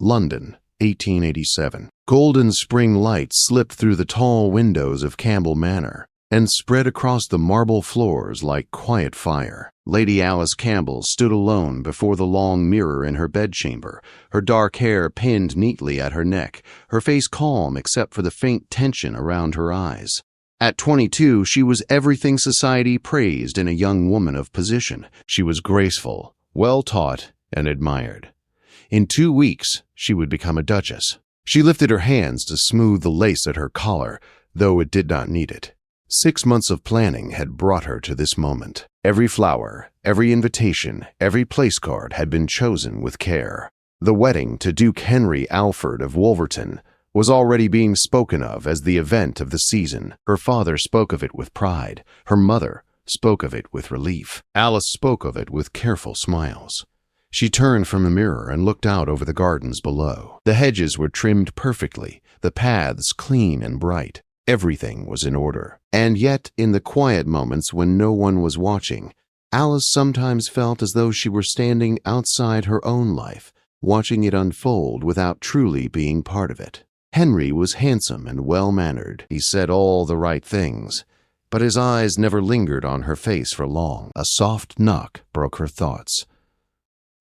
London, 1887. Golden spring light slipped through the tall windows of Campbell Manor and spread across the marble floors like quiet fire. Lady Alice Campbell stood alone before the long mirror in her bedchamber, her dark hair pinned neatly at her neck, her face calm except for the faint tension around her eyes. At 22, she was everything society praised in a young woman of position. She was graceful, well-taught, and admired. In 2 weeks, she would become a duchess. She lifted her hands to smooth the lace at her collar, though it did not need it. 6 months of planning had brought her to this moment. Every flower, every invitation, every place card had been chosen with care. The wedding to Duke Henry Alfred of Wolverton was already being spoken of as the event of the season. Her father spoke of it with pride. Her mother spoke of it with relief. Alice spoke of it with careful smiles. She turned from the mirror and looked out over the gardens below. The hedges were trimmed perfectly, the paths clean and bright. Everything was in order. And yet, in the quiet moments when no one was watching, Alice sometimes felt as though she were standing outside her own life, watching it unfold without truly being part of it. Henry was handsome and well-mannered. He said all the right things, but his eyes never lingered on her face for long. A soft knock broke her thoughts.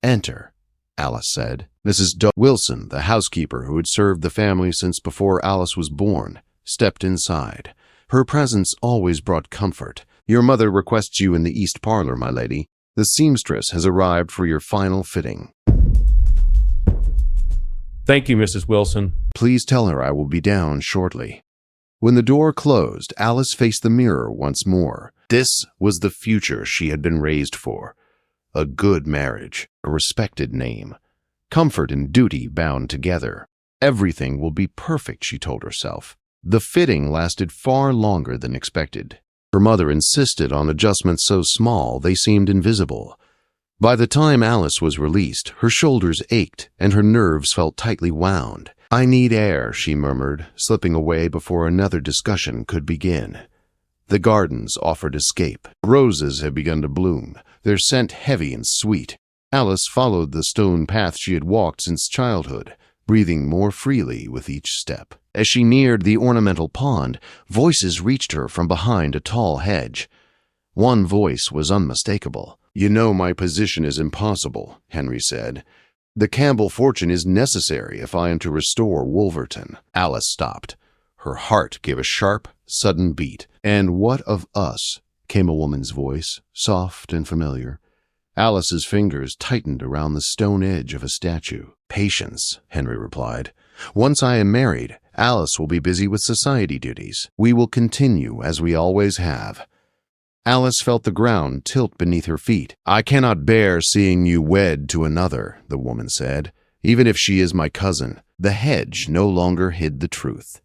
"Enter," Alice said. Mrs. Wilson, the housekeeper who had served the family since before Alice was born, stepped inside. Her presence always brought comfort. "Your mother requests you in the east parlor, my lady. The seamstress has arrived for your final fitting." "Thank you, Mrs. Wilson." "Please tell her I will be down shortly." When the door closed, Alice faced the mirror once more. This was the future she had been raised for. A good marriage, a respected name, comfort and duty bound together. Everything will be perfect, she told herself. The fitting lasted far longer than expected. Her mother insisted on adjustments so small they seemed invisible. By the time Alice was released, her shoulders ached and her nerves felt tightly wound. "I need air," she murmured, slipping away before another discussion could begin. The gardens offered escape. Roses had begun to bloom, their scent heavy and sweet. Alice followed the stone path she had walked since childhood, breathing more freely with each step. As she neared the ornamental pond, voices reached her from behind a tall hedge. One voice was unmistakable. "You know my position is impossible," Henry said. "The Campbell fortune is necessary if I am to restore Wolverton." Alice stopped. Her heart gave a sharp, sudden beat. "And what of us?" came a woman's voice, soft and familiar. Alice's fingers tightened around the stone edge of a statue. "Patience," Henry replied. "Once I am married, Alice will be busy with society duties. We will continue as we always have." Alice felt the ground tilt beneath her feet. "I cannot bear seeing you wed to another," the woman said, "even if she is my cousin." The hedge no longer hid the truth.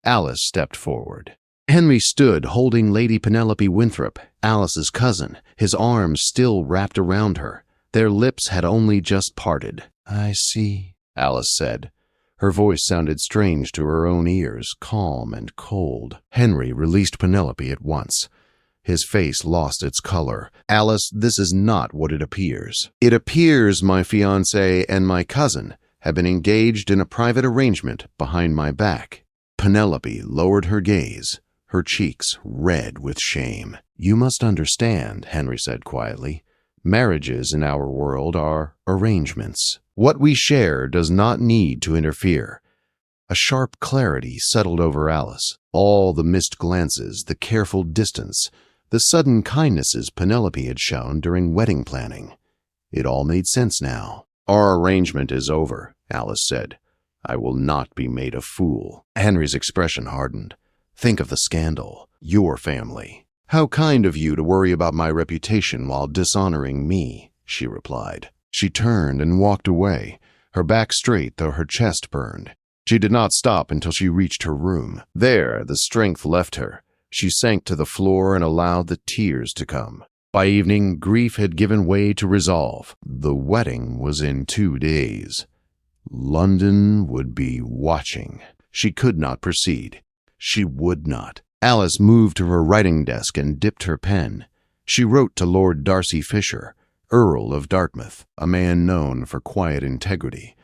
Alice stepped forward. Henry stood holding Lady Penelope Winthrop, Alice's cousin, his arms still wrapped around her. Their lips had only just parted. "I see," Alice said. Her voice sounded strange to her own ears, calm and cold. Henry released Penelope at once. His face lost its color. "Alice, this is not what it appears. It appears my fiancé and my cousin have been engaged in a private arrangement behind my back." Penelope lowered her gaze, her cheeks red with shame. "You must understand," Henry said quietly. "Marriages in our world are arrangements. What we share does not need to interfere." A sharp clarity settled over Alice. All the missed glances, the careful distance, the sudden kindnesses Penelope had shown during wedding planning. It all made sense now. "Our arrangement is over," Alice said. "I will not be made a fool." Henry's expression hardened. "Think of the scandal. Your family." "How kind of you to worry about my reputation while dishonoring me," she replied. She turned and walked away, her back straight though her chest burned. She did not stop until she reached her room. There, the strength left her. She sank to the floor and allowed the tears to come. By evening, grief had given way to resolve. The wedding was in 2 days. London would be watching. She could not proceed. She would not. Alice moved to her writing desk and dipped her pen. She wrote to Lord Darcy Fisher, Earl of Dartmouth, a man known for quiet integrity.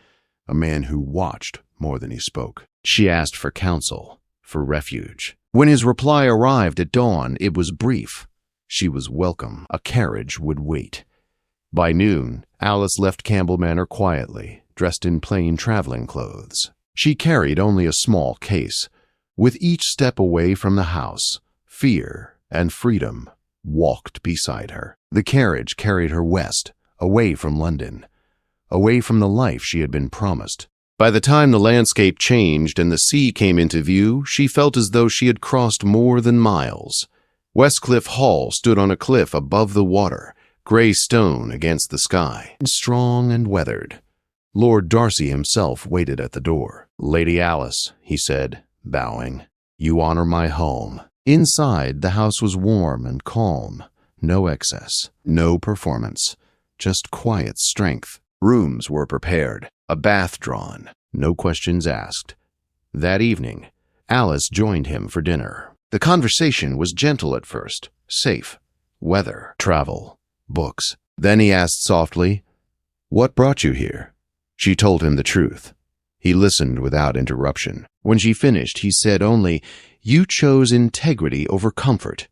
a man who watched more than he spoke. She asked for counsel, for refuge. When his reply arrived at dawn, it was brief. She was welcome. A carriage would wait. By noon, Alice left Campbell Manor quietly, dressed in plain traveling clothes. She carried only a small case. With each step away from the house, fear and freedom walked beside her. The carriage carried her west, away from London, away from the life she had been promised. By the time the landscape changed and the sea came into view, she felt as though she had crossed more than miles. Westcliff Hall stood on a cliff above the water, gray stone against the sky, strong and weathered. Lord Darcy himself waited at the door. "Lady Alice," he said, bowing, "you honor my home." Inside, the house was warm and calm. No excess, no performance, just quiet strength. Rooms were prepared, a bath drawn, no questions asked. That evening, Alice joined him for dinner. The conversation was gentle at first, safe. Weather, travel, books. Then he asked softly, "What brought you here?" She told him the truth. He listened without interruption. When she finished, he said only, "You chose integrity over comfort.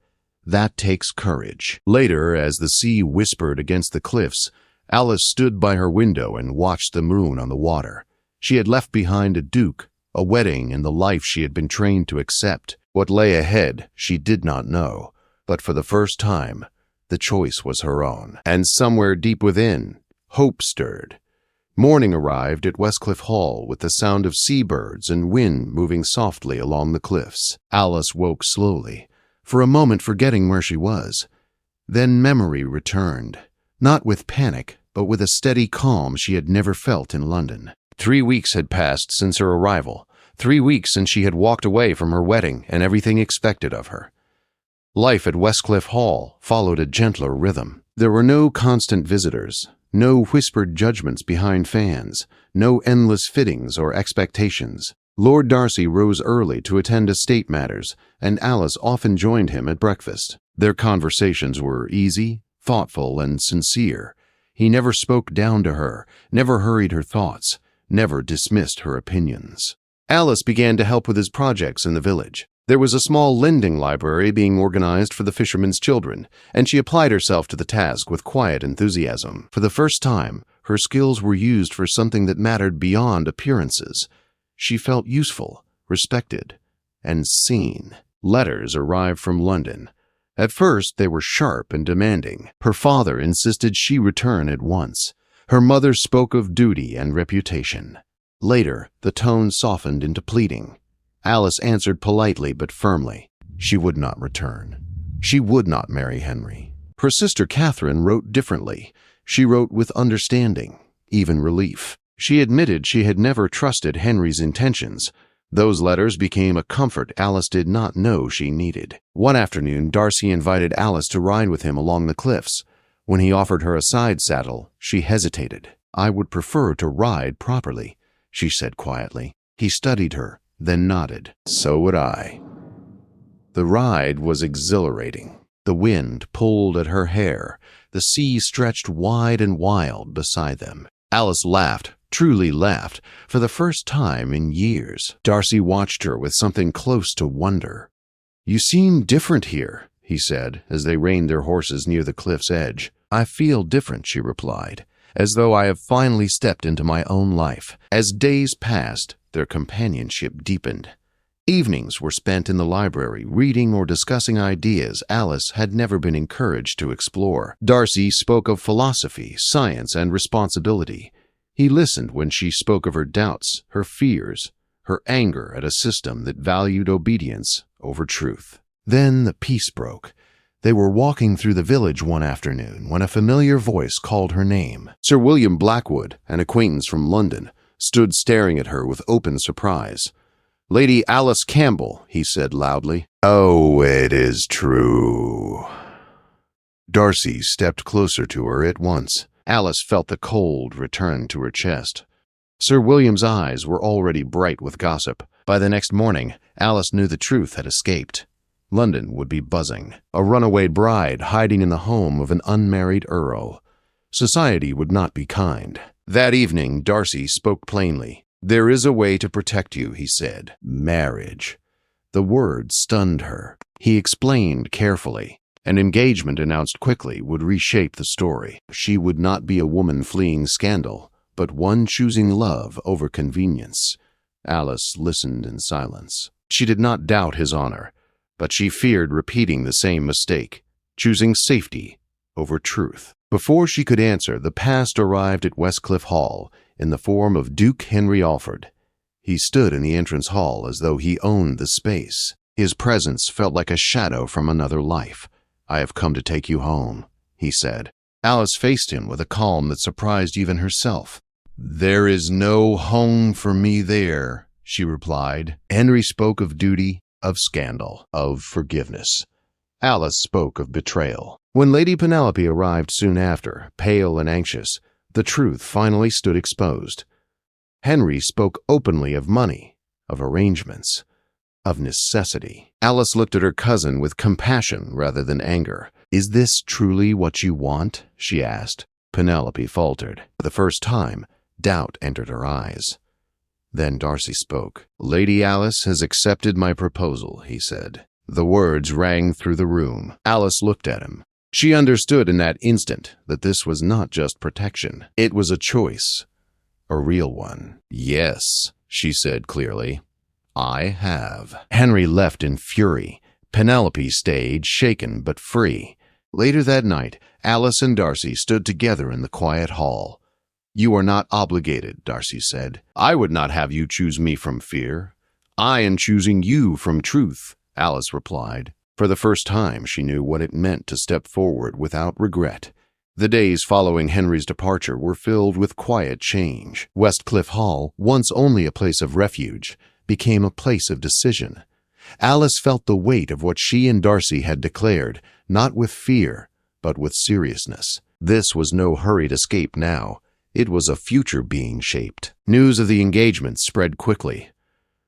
That takes courage." Later, as the sea whispered against the cliffs, Alice stood by her window and watched the moon on the water. She had left behind a duke, a wedding, and the life she had been trained to accept. What lay ahead, she did not know, but for the first time, the choice was her own. And somewhere deep within, hope stirred. Morning arrived at Westcliff Hall with the sound of seabirds and wind moving softly along the cliffs. Alice woke slowly, for a moment forgetting where she was. Then memory returned, not with panic, but with a steady calm she had never felt in London. 3 weeks had passed since her arrival, 3 weeks since she had walked away from her wedding and everything expected of her. Life at Westcliff Hall followed a gentler rhythm. There were no constant visitors, no whispered judgments behind fans, no endless fittings or expectations. Lord Darcy rose early to attend to state matters, and Alice often joined him at breakfast. Their conversations were easy, thoughtful, and sincere. He never spoke down to her, never hurried her thoughts, never dismissed her opinions. Alice began to help with his projects in the village. There was a small lending library being organized for the fishermen's children, and she applied herself to the task with quiet enthusiasm. For the first time, her skills were used for something that mattered beyond appearances. She felt useful, respected, and seen. Letters arrived from London. At first, they were sharp and demanding. Her father insisted she return at once. Her mother spoke of duty and reputation. Later, the tone softened into pleading. Alice answered politely but firmly. She would not return. She would not marry Henry. Her sister Catherine wrote differently. She wrote with understanding, even relief. She admitted she had never trusted Henry's intentions. Those letters became a comfort Alice did not know she needed. One afternoon, Darcy invited Alice to ride with him along the cliffs. When he offered her a side saddle, she hesitated. "I would prefer to ride properly," she said quietly. He studied her, then nodded. "So would I." The ride was exhilarating. The wind pulled at her hair. The sea stretched wide and wild beside them. Alice laughed, truly laughed, for the first time in years. Darcy watched her with something close to wonder. "You seem different here," he said, as they reined their horses near the cliff's edge. "I feel different," she replied, "as though I have finally stepped into my own life." As days passed, their companionship deepened. Evenings were spent in the library, reading or discussing ideas Alice had never been encouraged to explore. Darcy spoke of philosophy, science, and responsibility. He listened when she spoke of her doubts, her fears, her anger at a system that valued obedience over truth. Then the peace broke. They were walking through the village one afternoon when a familiar voice called her name. Sir William Blackwood, an acquaintance from London, stood staring at her with open surprise. "Lady Alice Campbell," he said loudly. "Oh, it is true." Darcy stepped closer to her at once. Alice felt the cold return to her chest. Sir William's eyes were already bright with gossip. By the next morning, Alice knew the truth had escaped. London would be buzzing. A runaway bride hiding in the home of an unmarried earl. Society would not be kind. That evening, Darcy spoke plainly. "There is a way to protect you," he said. "Marriage." The word stunned her. He explained carefully. An engagement announced quickly would reshape the story. She would not be a woman fleeing scandal, but one choosing love over convenience. Alice listened in silence. She did not doubt his honor, but she feared repeating the same mistake, choosing safety over truth. Before she could answer, the past arrived at Westcliff Hall in the form of Duke Henry Alford. He stood in the entrance hall as though he owned the space. His presence felt like a shadow from another life. "I have come to take you home," he said. Alice faced him with a calm that surprised even herself. "There is no home for me there," she replied. Henry spoke of duty, of scandal, of forgiveness. Alice spoke of betrayal. When Lady Penelope arrived soon after, pale and anxious, the truth finally stood exposed. Henry spoke openly of money, of arrangements, of necessity. Alice looked at her cousin with compassion rather than anger. "Is this truly what you want?" she asked. Penelope faltered. For the first time, doubt entered her eyes. Then Darcy spoke. "Lady Alice has accepted my proposal," he said. The words rang through the room. Alice looked at him. She understood in that instant that this was not just protection. It was a choice, a real one. "Yes," she said clearly. "I have." Henry left in fury. Penelope stayed, shaken but free. Later that night, Alice and Darcy stood together in the quiet hall. "You are not obligated," Darcy said. "I would not have you choose me from fear. I am choosing you from truth," Alice replied. For the first time, she knew what it meant to step forward without regret. The days following Henry's departure were filled with quiet change. Westcliff Hall, once only a place of refuge, became a place of decision. Alice felt the weight of what she and Darcy had declared, not with fear, but with seriousness. This was no hurried escape now. It was a future being shaped. News of the engagement spread quickly.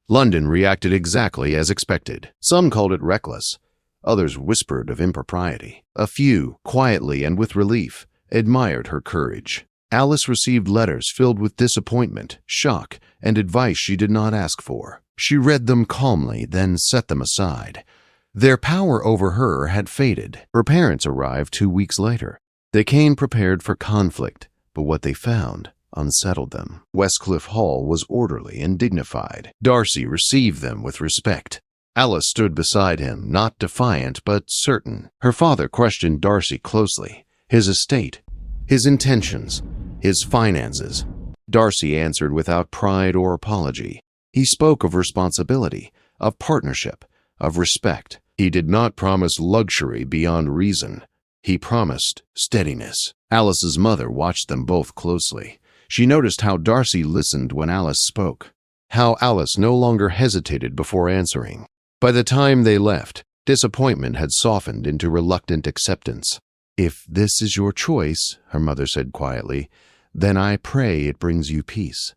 London reacted exactly as expected. Some called it reckless. Others whispered of impropriety. A few, quietly and with relief, admired her courage. Alice received letters filled with disappointment, shock, and advice she did not ask for. She read them calmly, then set them aside. Their power over her had faded. Her parents arrived 2 weeks later. They came prepared for conflict, but what they found unsettled them. Westcliff Hall was orderly and dignified. Darcy received them with respect. Alice stood beside him, not defiant, but certain. Her father questioned Darcy closely. His estate, his intentions, his finances. Darcy answered without pride or apology. He spoke of responsibility, of partnership, of respect. He did not promise luxury beyond reason. He promised steadiness. Alice's mother watched them both closely. She noticed how Darcy listened when Alice spoke, how Alice no longer hesitated before answering. By the time they left, disappointment had softened into reluctant acceptance. "If this is your choice," her mother said quietly, "then I pray it brings you peace."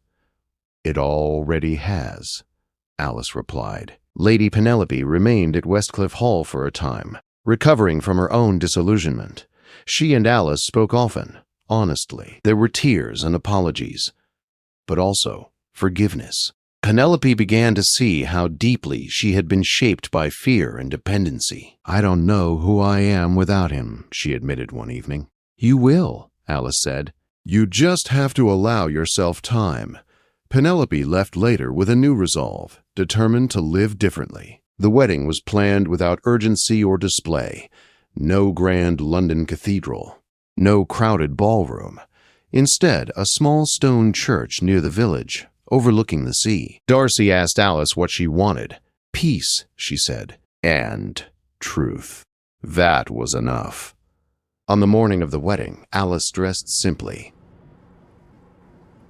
"It already has," Alice replied. Lady Penelope remained at Westcliff Hall for a time, recovering from her own disillusionment. She and Alice spoke often, honestly. There were tears and apologies, but also forgiveness. Penelope began to see how deeply she had been shaped by fear and dependency. "I don't know who I am without him," she admitted one evening. "You will," Alice said. "You just have to allow yourself time." Penelope left later with a new resolve, determined to live differently. The wedding was planned without urgency or display. No grand London cathedral, no crowded ballroom. Instead, a small stone church near the village, overlooking the sea. Darcy asked Alice what she wanted. "Peace," she said, "and truth." That was enough. On the morning of the wedding, Alice dressed simply.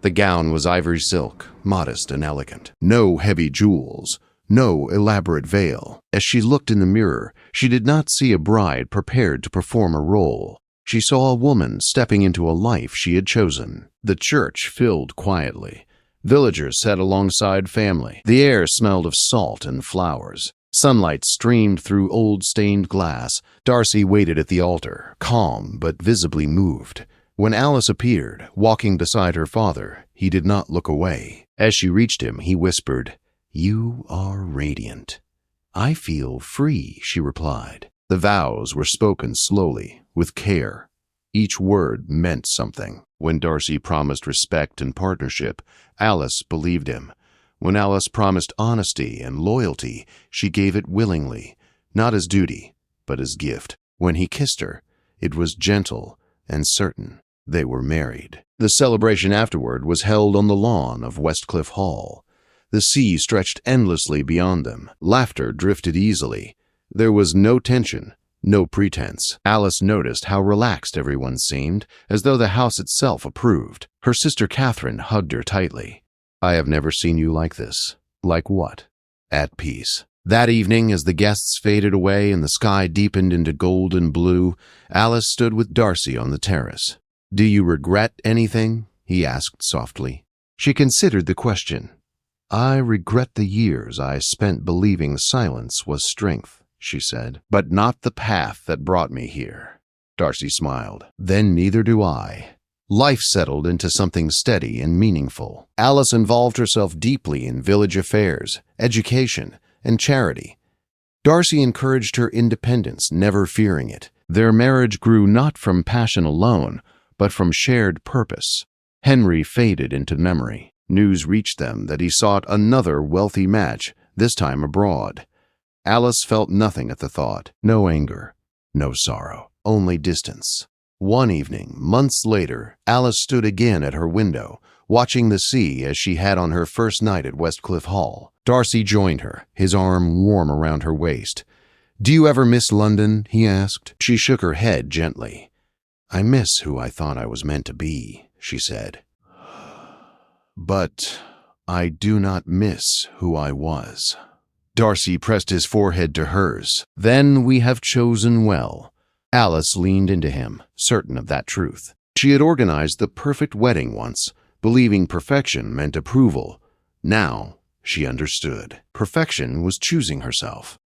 The gown was ivory silk, modest and elegant. No heavy jewels, no elaborate veil. As she looked in the mirror, she did not see a bride prepared to perform a role. She saw a woman stepping into a life she had chosen. The church filled quietly. Villagers sat alongside family. The air smelled of salt and flowers. Sunlight streamed through old stained glass. Darcy waited at the altar, calm but visibly moved. When Alice appeared, walking beside her father, he did not look away. As she reached him, he whispered, "You are radiant." "I feel free," she replied. The vows were spoken slowly, with care. Each word meant something. When Darcy promised respect and partnership, Alice believed him. When Alice promised honesty and loyalty, she gave it willingly, not as duty, but as gift. When he kissed her, it was gentle and certain. They were married. The celebration afterward was held on the lawn of Westcliff Hall. The sea stretched endlessly beyond them. Laughter drifted easily. There was no tension, no pretense. Alice noticed how relaxed everyone seemed, as though the house itself approved. Her sister Catherine hugged her tightly. "I have never seen you like this." "Like what?" "At peace." That evening, as the guests faded away and the sky deepened into gold and blue, Alice stood with Darcy on the terrace. "Do you regret anything?" he asked softly. She considered the question. "I regret the years I spent believing silence was strength," she said, "but not the path that brought me here." Darcy smiled. "Then neither do I." Life settled into something steady and meaningful. Alice involved herself deeply in village affairs, education, and charity. Darcy encouraged her independence, never fearing it. Their marriage grew not from passion alone, but from shared purpose. Henry faded into memory. News reached them that he sought another wealthy match, this time abroad. Alice felt nothing at the thought. No anger, no sorrow, only distance. One evening, months later, Alice stood again at her window, watching the sea as she had on her first night at Westcliff Hall. Darcy joined her, his arm warm around her waist. "Do you ever miss London?" he asked. She shook her head gently. "I miss who I thought I was meant to be," she said. "But I do not miss who I was." Darcy pressed his forehead to hers. "Then we have chosen well." Alice leaned into him, certain of that truth. She had organized the perfect wedding once, believing perfection meant approval. Now she understood. Perfection was choosing herself.